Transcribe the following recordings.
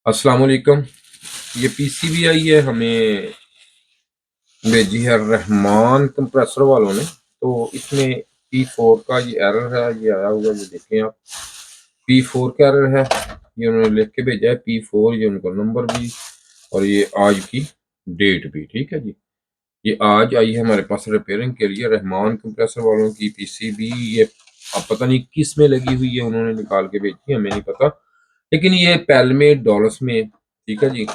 अस्सलाम वालेकुम। ये पीसीबीआई है, हमें भेजी है रहमान कंप्रेसर वालों ने। तो इसमें P4 का ये एरर है, ये आया हुआ, ये देखें आप। P4 का एरर है, ये उन्होंने लिख के भेजा है P4, ये उनका नंबर भी और ये आज की डेट भी। ठीक है जी, ये आज आई है हमारे पास रिपेयरिंग के लिए। रहमान कंप्रेसर वालों की पीसीबी, ये अब पता नहीं किस में लगी हुई है, उन्होंने निकाल के भेजी है, हमें नहीं पता। लेकिन ये पैल में डॉलर्स में, ठीक है जी,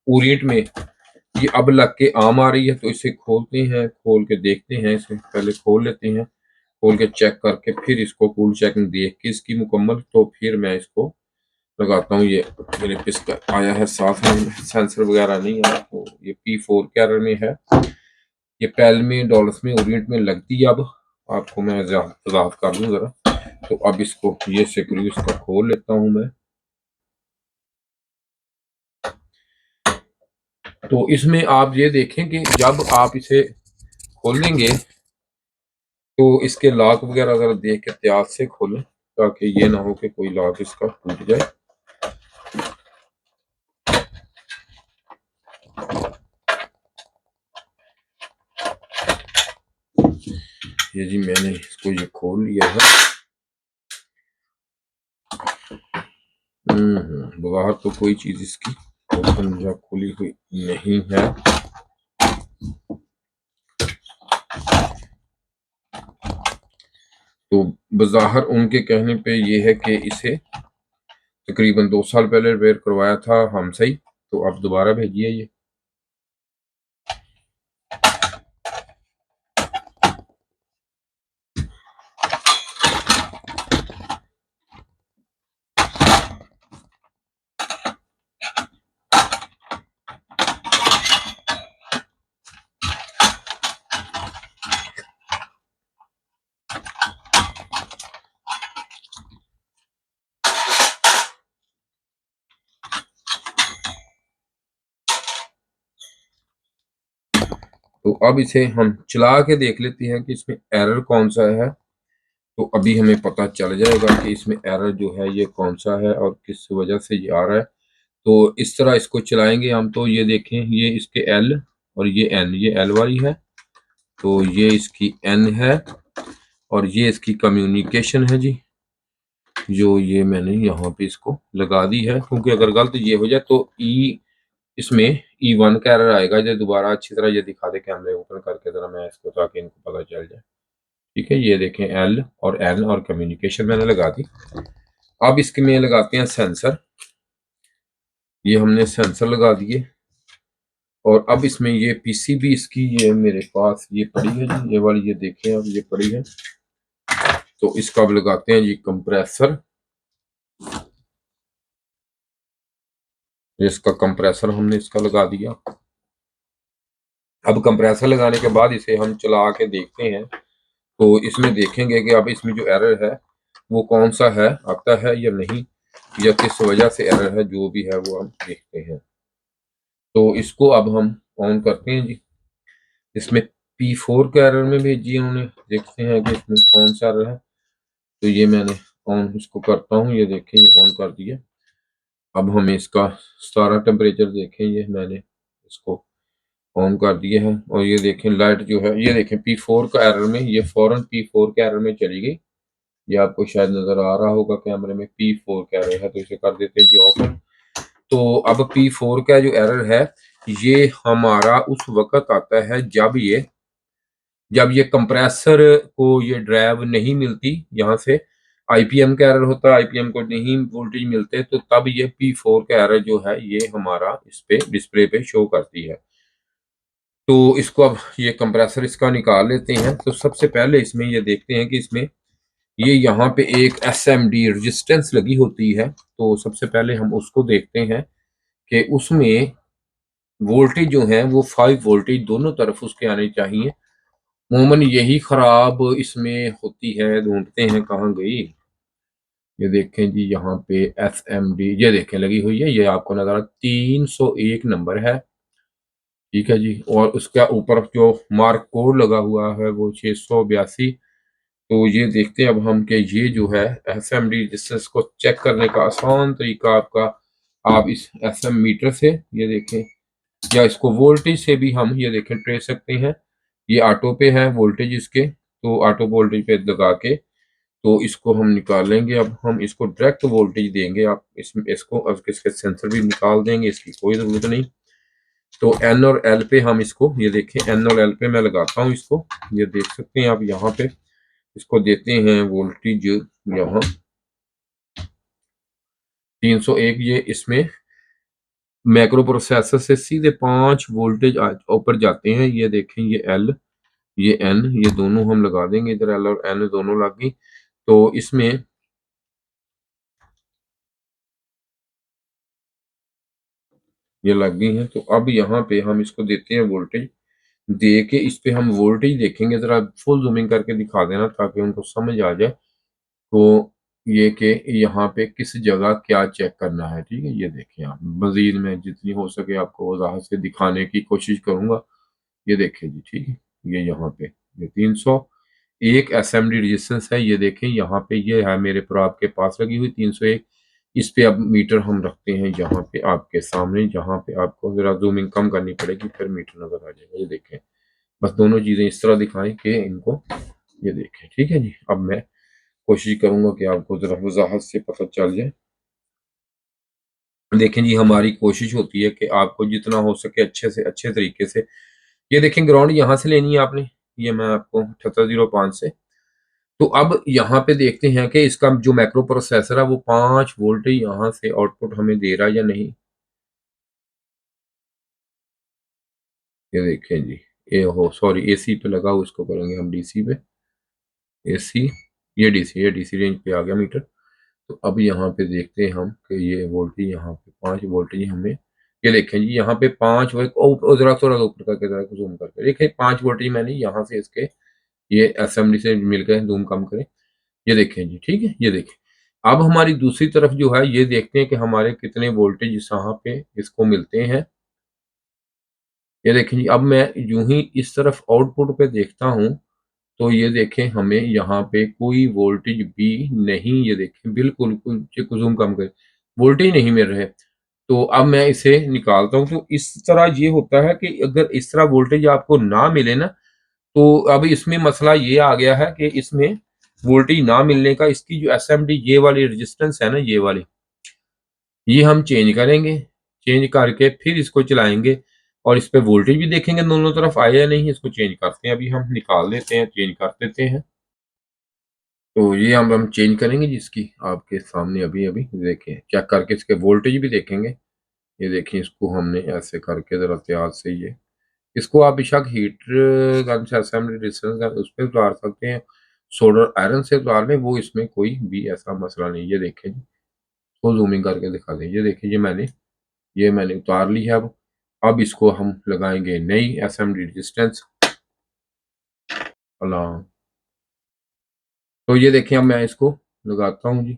ओरिएंट में ये अब लग के आम आ रही है। तो इसे खोलते हैं, खोल के देखते हैं, इसे पहले खोल लेते हैं, खोल के चेक करके फिर इसको कूल चेकिंग देख के इसकी मुकम्मल, तो फिर मैं इसको लगाता हूँ। ये मेरे पे इसका आया है साथ में, सेंसर वगैरह नहीं है। तो ये P4 कैरर में है, ये पैल में डॉलर्स में ओरिएंट में लगती है। अब आपको मैं वजाहत कर दूं जरा। तो अब इसको ये स्क्रू इसका खोल लेता हूँ मैं। तो इसमें आप ये देखें कि जब आप इसे खोलेंगे तो इसके लॉक वगैरह जरा देख के एहतियात से खोलें, ताकि ये ना हो कि कोई लॉक इसका टूट जाए। ये जी मैंने इसको ये खोल लिया है। बाहर तो कोई चीज इसकी ओपन या खुली हुई नहीं है। तो बज़ाहिर उनके कहने पे ये है कि इसे तकरीबन 2 साल पहले रिपेयर करवाया था हमसे ही, तो अब दोबारा भेजिए ये। तो अब इसे हम चला के देख लेते हैं कि इसमें एरर कौन सा है। तो अभी हमें पता चल जाएगा कि इसमें एरर जो है ये कौन सा है और किस वजह से ये आ रहा है। तो इस तरह इसको चलाएंगे हम। तो ये देखें, ये इसके L और ये N, ये L वाली है, तो ये इसकी N है और ये इसकी कम्युनिकेशन है जी, जो ये मैंने यहाँ पे इसको लगा दी है। क्योंकि अगर गलत ये हो जाए तो इसमें E1 का एरर आएगा। जो दोबारा अच्छी तरह ये दिखा दे कैमरे ओपन करके जरा मैं इसको, ताकि इनको पता चल जाए। ठीक है, ये देखें L और N और कम्युनिकेशन मैंने लगा दी। अब इसके में लगाते हैं सेंसर। ये हमने सेंसर लगा दिए और अब इसमें ये पीसीबी इसकी ये मेरे पास ये पड़ी है जी, ये वाली, ये देखें अब ये पड़ी है। तो इसका अब लगाते हैं जी कंप्रेसर। इसका कंप्रेसर हमने इसका लगा दिया। अब कंप्रेसर लगाने के बाद इसे हम चला के देखते हैं। तो इसमें देखेंगे कि अब इसमें जो एरर है वो कौन सा है, आता है या नहीं, या किस वजह से एरर है, जो भी है वो हम देखते हैं। तो इसको अब हम ऑन करते हैं जी। इसमें P4 का एरर में भेजी है उन्होंने, देखते हैं कि इसमें कौन सा एरर है। तो ये मैंने ऑन इसको करता हूँ, ये देखें ये ऑन कर दिया। अब हमें इसका सारा टेम्परेचर देखें, ये मैंने इसको ऑन कर दिया है और ये देखें लाइट जो है, ये देखें P4 का एरर में, ये फौरन P4 के एरर में चली गई। ये आपको शायद नजर आ रहा होगा कैमरे में, P4 का एरर है। तो इसे कर देते हैं जी ऑफ। तो अब P4 का जो एरर है ये हमारा उस वक्त आता है जब ये कंप्रेसर को ये ड्राइव नहीं मिलती, यहाँ से आईपीएम का एरर होता है, आईपीएम को नहीं वोल्टेज मिलते, तो तब ये P4 का एरर जो है ये हमारा इस पे डिस्प्ले पे शो करती है। तो इसको अब ये कंप्रेसर इसका निकाल लेते हैं। तो सबसे पहले इसमें ये देखते हैं कि इसमें ये यहाँ पे एक SMD रेजिस्टेंस लगी होती है। तो सबसे पहले हम उसको देखते हैं कि उसमें वोल्टेज जो है वो 5 वोल्टेज दोनों तरफ उसके आने चाहिए। अमूमन यही खराब इसमें होती है, ढूंढते हैं कहाँ गई। ये देखें जी, यहाँ पे SMD ये देखें लगी हुई है, ये आपको नजर 301 नंबर है। ठीक है जी, और उसका ऊपर जो मार्क कोड लगा हुआ है वो 682। तो ये देखते हैं अब हम कि ये जो है SMD, जिससे इसको चेक करने का आसान तरीका आपका आप इस एसएम मीटर से ये देखें, या इसको वोल्टेज से भी हम ये देखें ट्रेस सकते हैं। ये ऑटो पे है वोल्टेज इसके, तो ऑटो वोल्टेज पे लगा के तो इसको हम निकालेंगे। अब हम इसको डायरेक्ट वोल्टेज देंगे, आप इसको अब इसके सेंसर भी निकाल देंगे, इसकी कोई ज़रूरत नहीं। तो एन और एल पे हम इसको ये देखें, एन और एल पे मैं लगाता हूँ इसको, ये देख सकते हैं आप यहाँ पे। इसको देते हैं वोल्टेज यहाँ 301। ये इसमें मैक्रो प्रोसेसर से सीधे 5 वोल्टेज ऊपर जाते हैं। ये देखें, ये एल, ये एन, ये दोनों हम लगा देंगे इधर, एल और एन दोनों लग गई। तो इसमें ये लग गई हैं। तो अब यहाँ पे हम इसको देते हैं वोल्टेज, दे के इस पे हम वोल्टेज देखेंगे। जरा फुल जूमिंग करके दिखा देना ताकि उनको समझ आ जाए। तो ये कि यहाँ पे किस जगह क्या चेक करना है, ठीक है। ये देखें आप, मजीद में जितनी हो सके आपको वजाहत से दिखाने की कोशिश करूंगा। ये देखें जी, ठीक है। ये यहाँ पे ये 301 असेंबली रेजिस्टेंस है। ये देखें यहाँ पे ये है मेरे पर आपके पास लगी हुई 301। इस पे अब मीटर हम रखते हैं यहाँ पे आपके सामने, जहाँ पे आपको जरा जूमिंग कम करनी पड़ेगी फिर मीटर नजर आ जाएगा। ये देखें, बस दोनों चीजें इस तरह दिखाएं कि इनको ये देखें, ठीक है जी। अब मैं कोशिश करूंगा कि आपको जरा वजाहत से पता चल जाए। देखें जी, हमारी कोशिश होती है कि आपको जितना हो सके अच्छे से अच्छे तरीके से, ये देखें ग्राउंड यहाँ से लेनी है आपने, ये मैं आपको 7805 से। तो अब यहाँ पे देखते हैं कि इसका जो मैक्रो प्रोसेसर है वो 5 वोल्ट यहाँ से आउटपुट हमें दे रहा है या नहीं। ये देखें जी, ये हो सॉरी एसी पे लगा हुआ, इसको करेंगे हम डीसी पे। एसी, ये डीसी रेंज पे आ गया मीटर। तो अब यहाँ पे देखते हैं हम कि ये वोल्टेज यहाँ पे 5 वोल्टेज हमें, ये देखें जी यहाँ पे 5 वोल्ट। जरा थोड़ा ऊपर करके जरा जूम करके देखें, 5 वोल्टेज मैंने यहाँ से इसके ये असेंबली से मिल गए। जूम कम करें, ये देखें जी, ठीक है। ये देखें, अब हमारी दूसरी तरफ जो है ये देखते हैं कि हमारे कितने वोल्टेज यहाँ पे इसको मिलते हैं। ये देखें जी, अब मैं यूं ही इस तरफ आउटपुट पे देखता हूँ तो ये देखें हमें यहाँ पे कोई वोल्टेज भी नहीं, ये देखें बिल्कुल जूम कम करें, वोल्टेज नहीं मिल रहे। तो अब मैं इसे निकालता हूँ। तो इस तरह ये होता है कि अगर इस तरह वोल्टेज आपको ना मिले ना, तो अब इसमें मसला ये आ गया है कि इसमें वोल्टेज ना मिलने का, इसकी जो एसएमडी ये वाली रेजिस्टेंस है ना, ये वाली, ये हम चेंज करेंगे। चेंज करके फिर इसको चलाएंगे और इस पे वोल्टेज भी देखेंगे दोनों तरफ आया या नहीं। इसको चेंज करते हैं, अभी हम निकाल देते हैं, चेंज कर देते हैं। तो ये हम चेंज करेंगे जिसकी आपके सामने अभी अभी देखें, चेक करके इसके वोल्टेज भी देखेंगे। ये देखें, इसको हमने ऐसे करके जरा त्याज से ये, इसको आप बेशक हीटर गन से असेंबली डिस्टेंस उस पर उतार सकते हैं, सोल्डर आयरन से उतार लें, वो इसमें कोई भी ऐसा मसला नहीं। ये देखें जी, तो जूमिंग करके दिखा दें। ये देखिए, ये मैंने उतार ली है। अब इसको हम लगाएंगे नई असेंबली डिस्टेंस अलार्म। तो ये देखें, अब मैं इसको लगाता हूँ जी।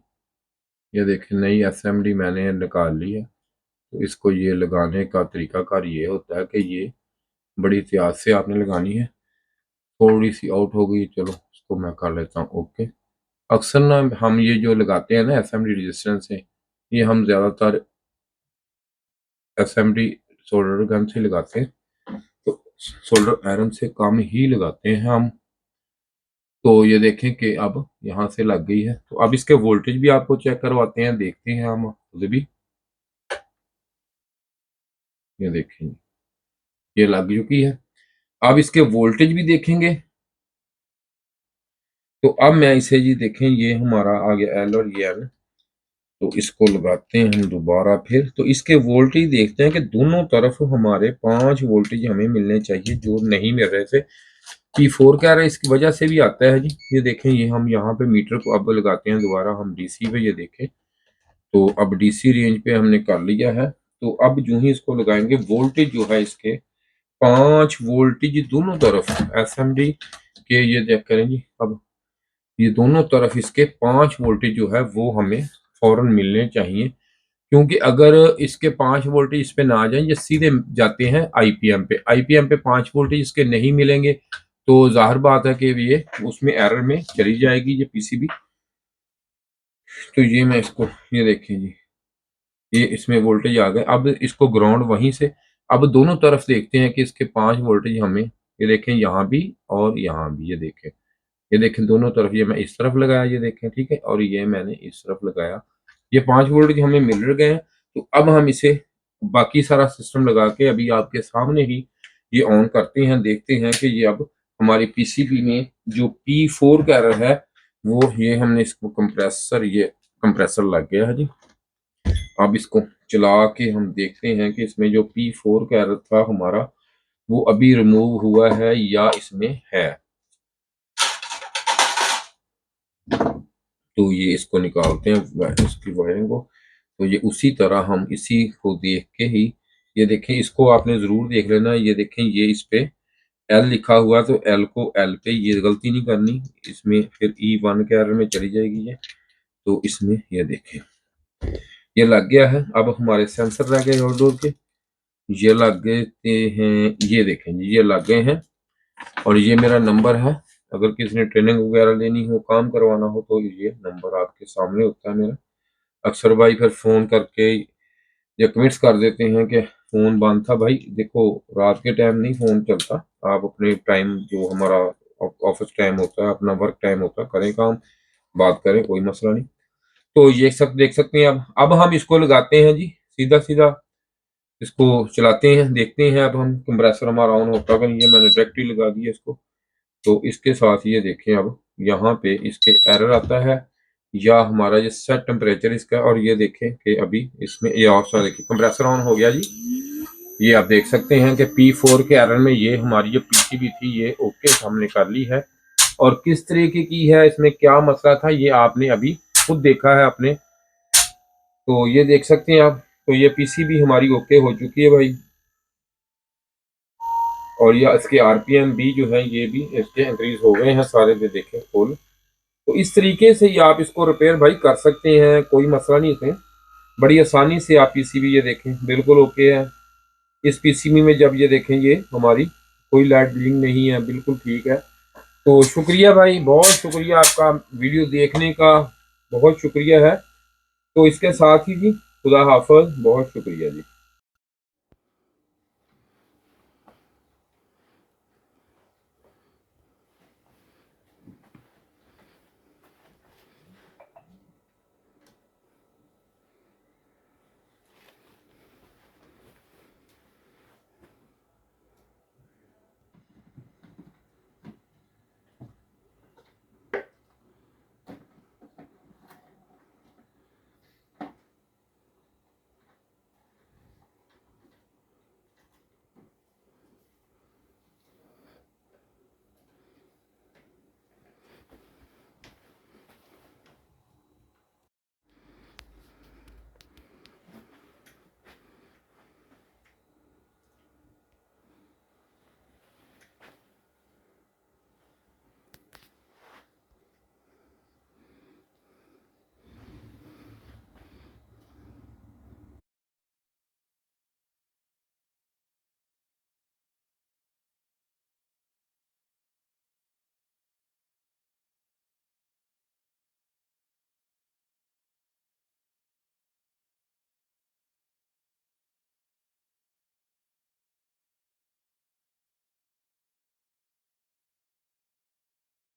ये देखें, नई असेंबली मैंने निकाल ली है। तो इसको ये लगाने का तरीकाकार ये होता है कि ये बड़ी एहतियात से आपने लगानी है। थोड़ी सी आउट हो गई, चलो इसको मैं कर लेता हूँ ओके। अक्सर ना हम ये जो लगाते हैं ना असेंबली रेजिस्टेंस से, ये हम ज़्यादातर असेंबली सोल्डर गन से लगाते हैं, तो सोल्डर आयरन से कम ही लगाते हैं हम। तो ये देखें कि अब यहाँ से लग गई है। तो अब इसके वोल्टेज भी आपको चेक करवाते हैं, देखते हैं हम खुद भी। ये देखें, ये लग चुकी है। अब इसके वोल्टेज भी देखेंगे। तो अब मैं इसे जी देखें, ये हमारा आ गया एल और ये एल। तो इसको लगाते हैं हम दोबारा फिर। तो इसके वोल्टेज देखते हैं कि दोनों तरफ हमारे 5 वोल्टेज हमें मिलने चाहिए, जो नहीं मिल रहे थे। P4 कह रहे हैं, इसकी वजह से भी आता है जी। ये देखें, ये हम यहाँ पे मीटर को अब लगाते हैं दोबारा हम डीसी पे। ये देखें, तो अब डीसी रेंज पे हमने कर लिया है। तो अब जो ही इसको लगाएंगे, वोल्टेज जो है इसके 5 वोल्टेज दोनों तरफ एसएमडी के, ये चेक करें जी। अब ये दोनों तरफ इसके 5 वोल्टेज जो है वो हमें फौरन मिलने चाहिए, क्योंकि अगर इसके 5 वोल्टेज इस पे ना आ जाएं, ये सीधे जाते हैं आईपीएम पे। आईपीएम पे 5 वोल्टेज इसके नहीं मिलेंगे, तो जाहिर बात है कि ये उसमें एरर में चली जाएगी ये पीसीबी। तो ये मैं इसको, ये देखें जी, ये इसमें वोल्टेज आ गए। अब इसको ग्राउंड वहीं से, अब दोनों तरफ देखते हैं कि इसके 5 वोल्टेज हमें, ये देखें यहाँ भी और यहाँ भी, ये देखें दोनों तरफ, ये मैं इस तरफ लगाया, ये देखें ठीक है, और ये मैंने इस तरफ लगाया, ये 5 वोल्टेज हमें मिल गए हैं। तो अब हम इसे बाकी सारा सिस्टम लगा के अभी आपके सामने ही ये ऑन करते हैं, देखते हैं कि ये अब हमारी पीसीबी में जो P4 का एरर है वो, ये हमने इसको कंप्रेसर, ये कंप्रेसर लग गया है जी। अब इसको चला के हम देखते हैं कि इसमें जो P4 का एरर था हमारा वो अभी रिमूव हुआ है या इसमें है। तो ये इसको निकालते हैं इसकी वायरिंग को। तो ये उसी तरह हम इसी को देख के ही, ये देखें इसको आपने ज़रूर देख लेना, ये देखें ये इस पे एल लिखा हुआ, तो एल को एल पे, ये गलती नहीं करनी, इसमें फिर E1 के एरर में चली जाएगी ये। तो इसमें ये देखें ये लग गया है। अब हमारे सेंसर रह गए आउटडोर के, ये लग गए हैं, ये देखें जी ये लग गए हैं। और ये मेरा नंबर है, अगर किसी ने ट्रेनिंग वगैरह लेनी हो, काम करवाना हो, तो ये नंबर आपके सामने होता है मेरा। अक्सर भाई फिर फ़ोन करके या कमेंट्स कर देते हैं कि फ़ोन बंद था। भाई देखो रात के टाइम नहीं फ़ोन चलता, आप अपने टाइम जो हमारा ऑफिस टाइम होता है, अपना वर्क टाइम होता है, करें काम, बात करें, कोई मसला नहीं। तो ये सब देख सकते हैं। अब हम इसको लगाते हैं जी, सीधा सीधा इसको चलाते हैं, देखते हैं। अब हम कंप्रेसर हमारा ऑन होता है, ये मैंने डायरेक्ट ही लगा दिया इसको। तो इसके साथ ये देखें अब यहाँ पे इसके एरर आता है या हमारा ये सेट टेम्परेचर इसका, और ये देखें कि अभी इसमें ये ऑफ सा, देखिए कंप्रेसर ऑन हो गया जी। ये आप देख सकते हैं कि P4 के एरर में ये हमारी जो पीसीबी थी ये ओके हमने कर ली है। और किस तरीके की है, इसमें क्या मसला था, ये आपने अभी खुद देखा है आपने। तो ये देख सकते हैं आप, तो ये पीसीबी हमारी ओके हो चुकी है भाई। और ये इसके आरपीएम भी जो है ये भी इसके इंक्रीज हो गए हैं सारे, ये देखें फुल। तो इस तरीके से ही आप इसको रिपेयर भाई कर सकते हैं, कोई मसला नहीं इसमें, बड़ी आसानी से आप पीसीबी ये देखें बिल्कुल ओके है। इस पीसीबी में जब ये देखें ये हमारी कोई लाइट ब्लिंग नहीं है, बिल्कुल ठीक है। तो शुक्रिया भाई, बहुत शुक्रिया आपका वीडियो देखने का, बहुत शुक्रिया है। तो इसके साथ ही जी खुदा हाफिज, बहुत शुक्रिया जी।